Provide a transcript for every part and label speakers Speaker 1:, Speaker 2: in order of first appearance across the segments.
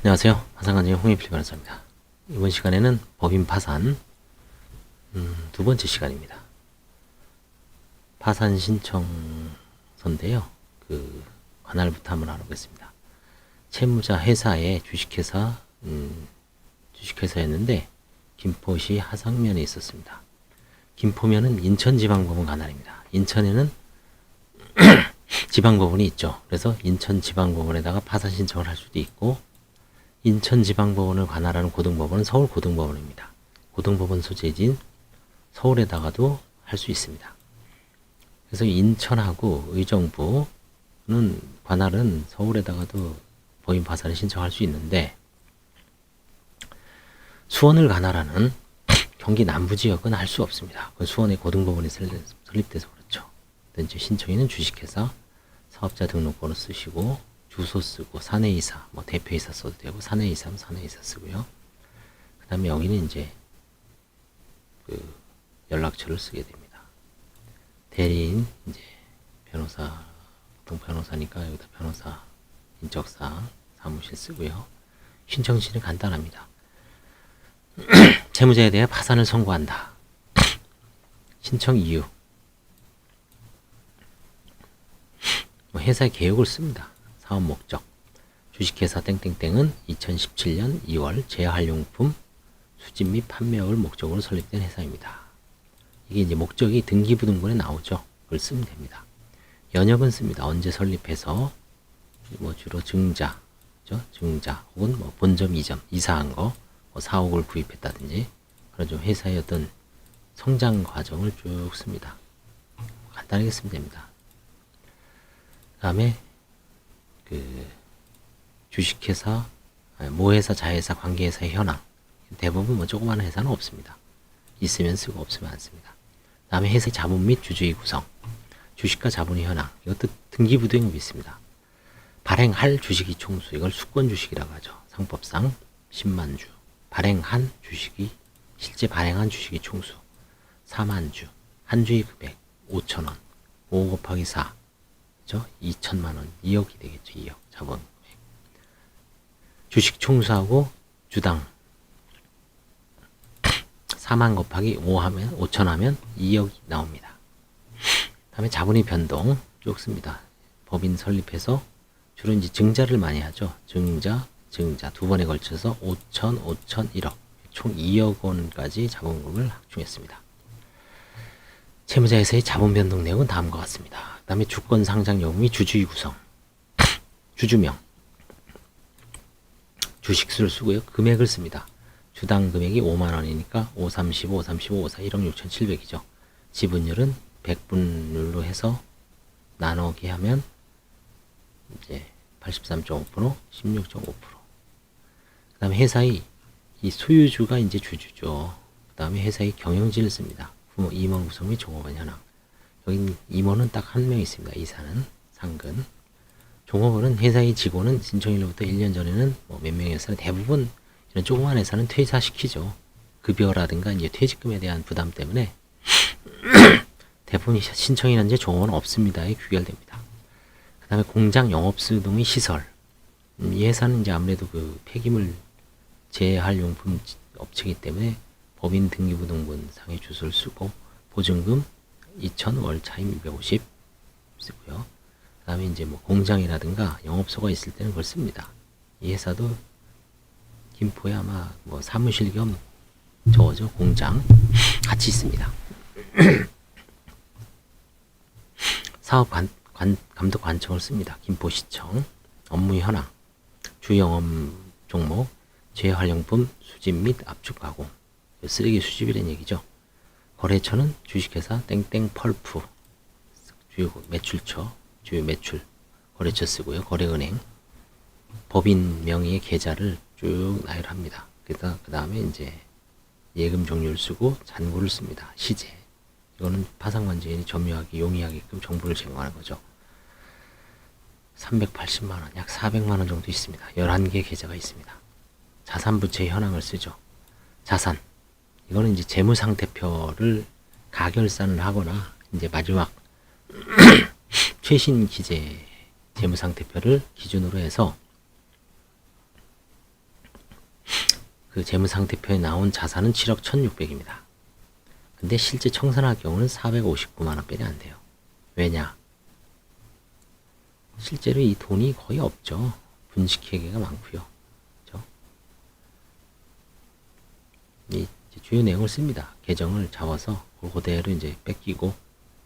Speaker 1: 안녕하세요. 파산관장의 홍익필 변호사입니다. 이번 시간에는 법인 파산 두 번째 시간입니다. 파산 신청서인데요. 관할부터 한번 알아보겠습니다. 채무자 회사의 주식회사였는데 김포시 하상면에 있었습니다. 김포면은 인천지방법원 관할입니다. 인천에는 지방법원이 있죠. 그래서 인천지방법원에다가 파산 신청을 할 수도 있고, 인천지방법원을 관할하는 고등법원은 서울고등법원입니다. 고등법원 소재지인 서울에다가도 할 수 있습니다. 그래서 인천하고 의정부는 관할은 서울에다가도 법인 파산을 신청할 수 있는데, 수원을 관할하는 경기 남부지역은 할 수 없습니다. 수원에 고등법원이 설립돼서 그렇죠. 이제 신청인은 주식회사, 사업자 등록번호 쓰시고 주소 쓰고 사내이사, 대표이사 써도 되고 사내이사면 사내이사 쓰고요. 그 다음에 여기는 이제 연락처를 쓰게 됩니다. 대리인 이제 변호사, 보통 변호사니까 여기다 변호사 인적사항 사무실 쓰고요. 신청실은 간단합니다. 채무자에 대해 파산을 선고한다. 신청 이유, 회사의 개요를 씁니다. 사업 목적, 주식회사 땡땡땡은 2017년 2월 제활용품 수집 및 판매업을 목적으로 설립된 회사입니다. 이게 이제 목적이 등기부등본에 나오죠. 그걸 쓰면 됩니다. 연역은 씁니다. 언제 설립해서 주로 증자, 그죠? 증자 혹은 본점 이전 이사한 거, 사옥을 구입했다든지 그런 좀 회사의 어떤 성장 과정을 쭉 씁니다. 간단하게 쓰면 됩니다. 그 다음에 주식회사, 모회사, 자회사, 관계회사의 현황. 대부분 조그마한 회사는 없습니다. 있으면 쓰고 없으면 안 씁니다. 그 다음에 회사의 자본 및 주주의 구성, 주식과 자본의 현황. 이것도 등기부등본이 있습니다. 발행할 주식이 총수, 이걸 수권 주식이라고 하죠. 상법상 10만 주. 발행한 주식이, 실제 발행한 주식이 총수 4만 주. 한 주의 금액 5,000원. 5 곱하기 4. 2천만 원, 2억이 되겠죠. 2억 자본. 주식 총수하고 주당 4만 곱하기 5 하면 5천 하면 2억이 나옵니다. 다음에 자본의 변동 쭉 씁니다. 법인 설립해서 주로 이제 증자를 많이 하죠. 증자 두 번에 걸쳐서 5천, 1억 총 2억 원까지 자본금을 확충했습니다. 채무자에서의 자본 변동 내역은 다음과 같습니다. 그 다음에 주권 상장 여부 및 주주의 구성, 주주명, 주식수를 쓰고요. 금액을 씁니다. 주당 금액이 5만 원이니까 5, 35, 5, 35, 5, 4, 1억 6,700이죠. 지분율은 100분율로 해서 나누기 하면 이제 83.5%, 16.5%. 그 다음에 회사의 이 소유주가 이제 주주죠. 그 다음에 회사의 경영진을 씁니다. 부모, 임원 구성 및 종업원 현황. 여기 임원은 딱 한 명 있습니다. 이사는 상근. 종업원은 회사의 직원은 신청일로부터 1년 전에는 몇 명이었으나 대부분 이런 조그만 회사는 퇴사시키죠. 급여라든가 이제 퇴직금에 대한 부담 때문에 대부분 신청인 현재 종업원은 없습니다에 귀결됩니다. 그 다음에 공장 영업수동 및 시설. 이 회사는 이제 아무래도 폐기물 재활용품 업체이기 때문에 법인 등기부등본 상의 주소를 쓰고 보증금 2,000 월 차임 250 쓰고요. 그 다음에 이제 공장이라든가 영업소가 있을 때는 그걸 씁니다. 이 회사도 김포에 아마 사무실 겸 저거죠. 공장 같이 있습니다. 사업 감독 관청을 씁니다. 김포시청. 업무 현황, 주영업 종목, 재활용품 수집 및 압축 가공, 쓰레기 수집이라는 얘기죠. 거래처는 주식회사 땡땡 펄프, 주요 매출처, 주요 매출 거래처 쓰고요. 거래은행, 법인 명의의 계좌를 쭉 나열합니다. 그 다음에 이제 예금 종류를 쓰고 잔고를 씁니다. 시제. 이거는 파산관제인이 점유하기 용이하게끔 정보를 제공하는 거죠. 380만원, 약 400만원 정도 있습니다. 11개 계좌가 있습니다. 자산부채 현황을 쓰죠. 자산. 이거는 이제 재무상태표를 가결산을 하거나 이제 마지막 최신 기재 재무상태표를 기준으로 해서 그 재무상태표에 나온 자산은 7억 1600입니다. 근데 실제 청산할 경우는 459만원밖에 안 돼요. 왜냐? 실제로 이 돈이 거의 없죠. 분식회계가 많고요. 그죠? 이 주요 내용을 씁니다. 계정을 잡아서 그대로 이제 뺏기고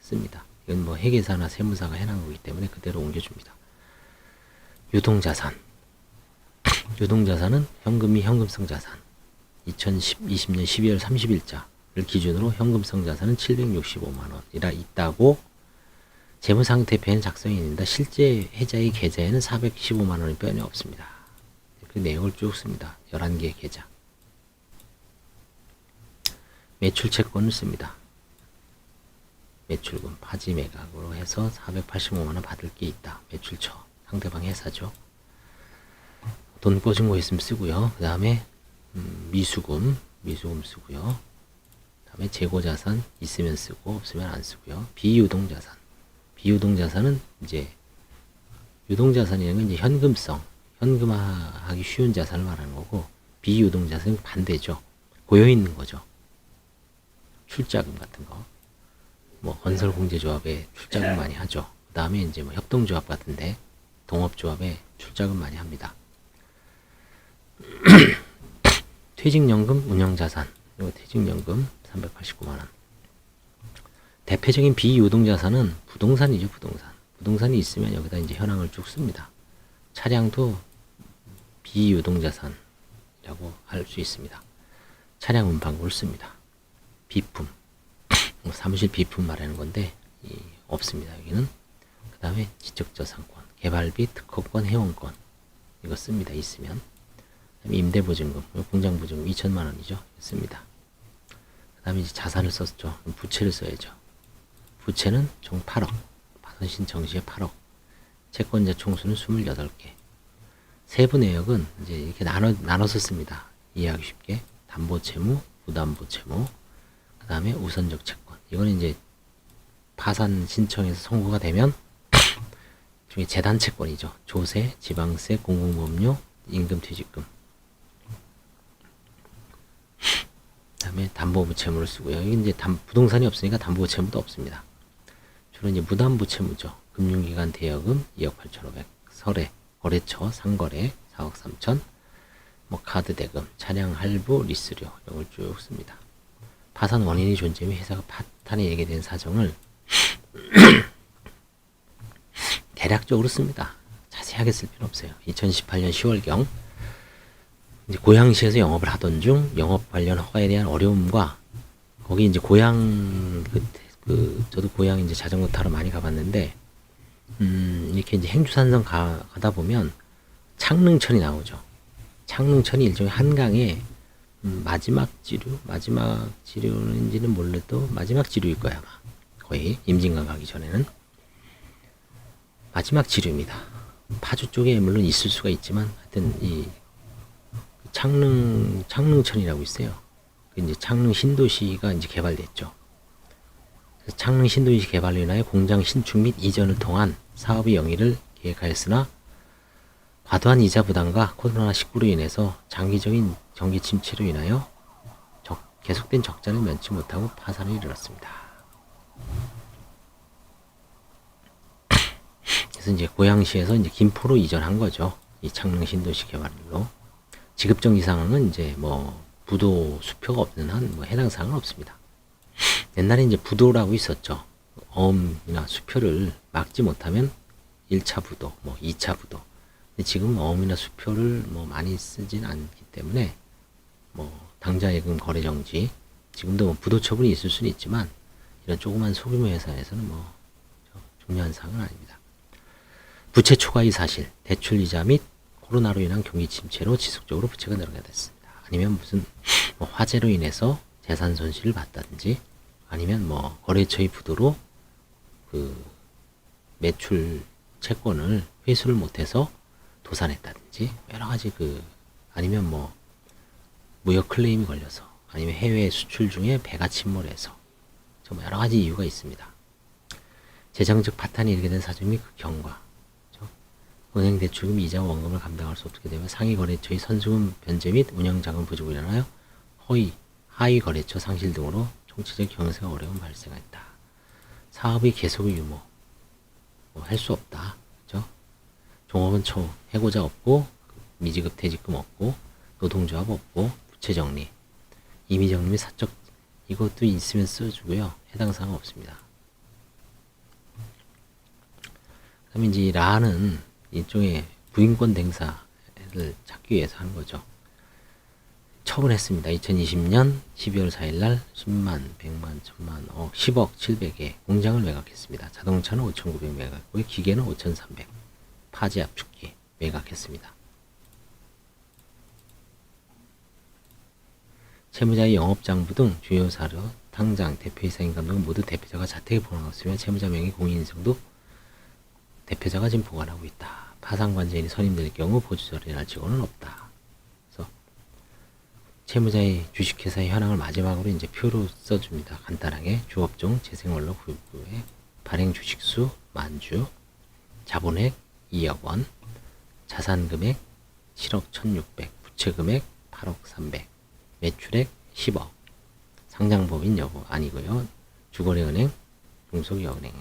Speaker 1: 씁니다. 이건 뭐 회계사나 세무사가 해놓은 거기 때문에 그대로 옮겨줍니다. 유동자산. 유동자산은 현금 및 현금성 자산. 2020년 12월 30일자를 기준으로 현금성 자산은 765만원이라 있다고 재무상태표에는 작성이 있는데 실제 해자의 계좌에는 415만원이 빼이 없습니다. 그 내용을 쭉 씁니다. 11개의 계좌. 매출채권을 씁니다. 매출금, 파지 매각으로 해서 485만원 받을 게 있다. 매출처. 상대방 회사죠. 돈 꽂은 거 있으면 쓰고요. 그 다음에 미수금 쓰고요. 그 다음에 재고자산 있으면 쓰고 없으면 안 쓰고요. 비유동자산. 비유동자산은 이제 유동자산이라는 건 이제 현금성, 현금화하기 쉬운 자산을 말하는 거고 비유동자산은 반대죠. 고여 있는 거죠. 출자금 같은 거. 뭐 건설공제조합에 출자금 많이 하죠. 그 다음에 이제 뭐 협동조합 같은데 동업조합에 출자금 많이 합니다. 퇴직연금 운영자산. 이거 퇴직연금 389만원. 대표적인 비유동자산은 부동산이죠. 부동산이 있으면 여기다 이제 현황을 쭉 씁니다. 차량도 비유동자산이라고 할 수 있습니다. 차량 운반고를 씁니다. 비품, 사무실 비품 말하는 건데 없습니다. 여기는. 그 다음에 지적자산권, 개발비, 특허권, 회원권 이거 씁니다. 있으면. 임대보증금, 공장보증금 2천만원이죠. 씁니다. 그 다음에 이제 자산을 썼죠. 부채를 써야죠. 부채는 총 8억. 파산신 정시에 8억. 채권자 총수는 28개. 세부 내역은 이제 이렇게 나눠서 씁니다. 이해하기 쉽게. 담보채무, 부담보채무, 그 다음에 우선적 채권. 이거는 이제 파산 신청에서 선고가 되면 중에 재단 채권이죠. 조세, 지방세, 공공보험료, 임금퇴직금. 그 다음에 담보부채무를 쓰고요. 여기 이제 부동산이 없으니까 담보부채무도 없습니다. 주로 이제 무담보채무죠. 금융기관 대여금 2억 8,500, 설해, 거래처, 상거래 4억 3천, 뭐 카드 대금, 차량 할부, 리스료 이런 걸 쭉 씁니다. 파산 원인이 존재 및 회사가 파탄에 얘기된 사정을 대략적으로 씁니다. 자세하게 쓸 필요 없어요. 2018년 10월경 이제 고양시에서 영업을 하던 중 영업 관련 허가에 대한 어려움과 거기 이제 고양 저도 고양 이제 자전거 타러 많이 가봤는데 이렇게 이제 행주산성 가다 보면 창릉천이 나오죠. 창릉천이 일종의 한강의 마지막 지류인지는 몰라도 마지막 지류일 거야 아마. 거의 임진강 가기 전에는 마지막 지류입니다. 파주 쪽에 물론 있을 수가 있지만 하여튼 이 창릉천이라고 있어요. 이제 창릉 신도시가 이제 개발됐죠. 창릉 신도시 개발로 인하여 공장 신축 및 이전을 통한 사업의 영위를 계획하였으나 과도한 이자 부담과 코로나19로 인해서 장기적인 경기 침체로 인하여 계속된 적자를 면치 못하고 파산을 이르렀습니다. 그래서 이제 고양시에서 이제 김포로 이전한 거죠. 이 창릉 신도시 개발로. 지급정지 상황은 이제 뭐 부도 수표가 없는 한 뭐 해당 사항은 없습니다. 옛날에 이제 부도라고 있었죠. 어음이나 수표를 막지 못하면 1차 부도, 뭐 2차 부도. 근데 지금 어음이나 수표를 뭐 많이 쓰진 않기 때문에 뭐 당좌예금 거래정지, 지금도 뭐 부도 처분이 있을 수는 있지만 이런 조그만 소규모 회사에서는 뭐 중요한 사항은 아닙니다. 부채 초과의 사실, 대출 이자 및 코로나로 인한 경기 침체로 지속적으로 부채가 늘어나게 됐습니다. 아니면 무슨 뭐 화재로 인해서 재산 손실을 봤다든지 아니면 뭐 거래처의 부도로 그 매출 채권을 회수를 못해서 도산했다든지 여러 가지 아니면 뭐 무역 클레임이 걸려서 아니면 해외 수출 중에 배가 침몰해서 정말 여러 가지 이유가 있습니다. 재정적 파탄이 일게 된 사정이 그 경과, 그렇죠? 은행 대출금 이자와 원금을 감당할 수 없게 되면 상위 거래처의 선수금 변제 및 운영자금 부족으로 인하여 하위 거래처 상실 등으로 총체적 경영상 어려움 발생했다. 사업의 계속의 유무 할 수 없다. 그죠? 종업원 처우 해고자 없고 미지급 퇴직금 없고 노동조합 없고 부채 정리 임의 정리 및 사적 이것도 있으면 써주고요. 해당 사항 없습니다. 그 다음에 이제 라는 일종의 부인권 댕사를 찾기 위해서 하는 거죠. 처분했습니다. 2020년 12월 4일날 10만, 100만, 1000만, 10억 700에 공장을 매각했습니다. 자동차는 5,900 매각했고요. 기계는 5,300. 파지 압축기 매각했습니다. 채무자의 영업장부 등 주요 사료, 당장, 대표이사 인감 등 모두 대표자가 자택에 보관하였으며 채무자 명의 공인인증도 대표자가 지금 보관하고 있다. 파산관제인이 선임될 경우 보조처리를 할 직원은 없다. 그래서 채무자의 주식회사의 현황을 마지막으로 이제 표로 써줍니다. 간단하게 주업종, 재생원로 구입구에 발행 주식수 만주, 자본액 2억 원, 자산금액 7억 1600, 부채금액 8억 300, 매출액 10억, 상장법인 여부 아니고요. 주거래은행, 중소기업은행,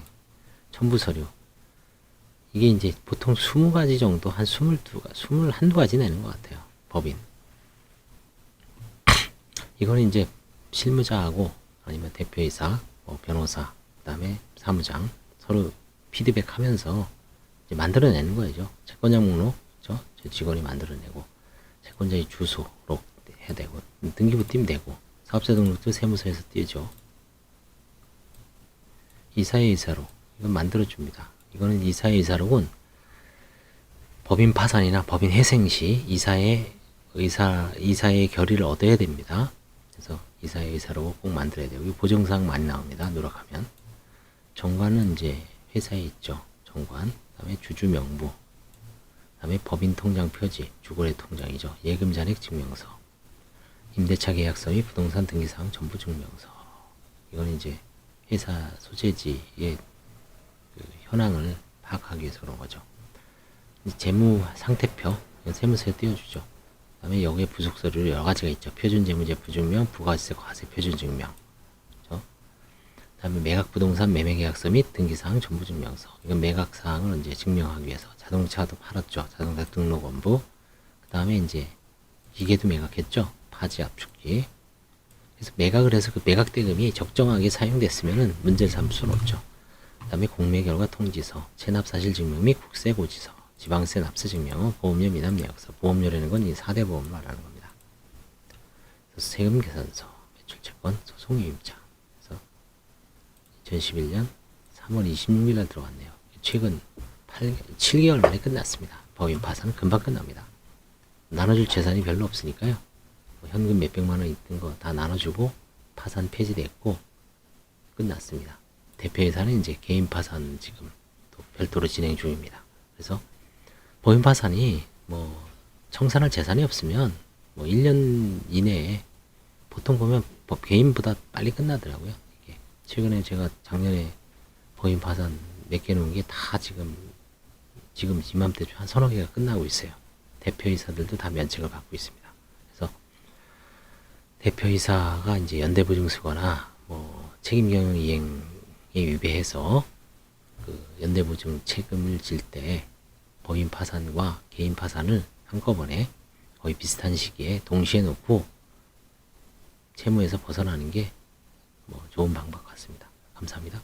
Speaker 1: 첨부서류 이게 이제 보통 20가지 정도 한 21가지 내는 것 같아요. 법인. 이거는 이제 실무자하고 아니면 대표이사, 변호사, 그 다음에 사무장 서로 피드백 하면서 이제 만들어내는 거죠. 채권자 목록, 그렇죠? 직원이 만들어내고, 채권자의 주소로 해야 되고, 등기부 띄면 되고, 사업자 등록도 세무서에서 띄죠. 이사의 의사로, 이건 만들어줍니다. 이거는 이사의 의사록은 법인 파산이나 법인 회생 시 이사의 결의를 얻어야 됩니다. 그래서 이사의 의사록을 꼭 만들어야 돼요. 여기 보정사항 많이 나옵니다. 노력하면. 정관은 이제 회사에 있죠. 정관. 그다음에 주주 명부. 그다음에 법인 통장 표지, 주거래 통장이죠. 예금 잔액 증명서. 임대차 계약서 및 부동산 등기사항 전부 증명서. 이건 이제 회사 소재지의 그 현황을 파악하기 위해서 그런 거죠. 재무 상태표, 세무서에 띄워주죠. 그 다음에 여기에 부속 서류 여러 가지가 있죠. 표준 재무제표 증명, 부가세 과세 표준 증명. 그렇죠? 그 다음에 매각 부동산 매매 계약서 및 등기사항 전부 증명서. 이건 매각 사항을 이제 증명하기 위해서. 자동차도 팔았죠. 자동차 등록원부. 그 다음에 이제 기계도 매각했죠. 파지 압축기. 그래서 매각을 해서 그 매각 대금이 적정하게 사용됐으면은 문제를 삼을 수는 없죠. 그 다음에 공매 결과 통지서, 체납 사실 증명 및 국세 고지서, 지방세 납세 증명, 보험료 미납 내역서. 보험료라는 건 이 4대 보험을 말하는 겁니다. 그래서 세금 계산서, 매출채권, 소송 유임자. 그래서 2011년 3월 26일 날 들어왔네요. 최근 7개월 만에 끝났습니다. 법인 파산은 금방 끝납니다. 나눠줄 재산이 별로 없으니까요. 현금 몇백만 원 있던 거 다 나눠주고 파산 폐지됐고 끝났습니다. 대표이사는 이제 개인 파산 지금 또 별도로 진행 중입니다. 그래서 법인 파산이 뭐 청산할 재산이 없으면 뭐 1년 이내에 보통 보면 개인보다 빨리 끝나더라고요. 이게 최근에 제가 작년에 법인 파산 몇 개 놓은 게 다 지금 이맘때 한 서너 개가 끝나고 있어요. 대표이사들도 다 면책을 받고 있습니다. 그래서 대표이사가 이제 연대보증서거나 뭐 책임경영 이행에 위배해서 그 연대보증 책임을 질 때 법인 파산과 개인 파산을 한꺼번에 거의 비슷한 시기에 동시에 놓고 채무에서 벗어나는 게 뭐 좋은 방법 같습니다. 감사합니다.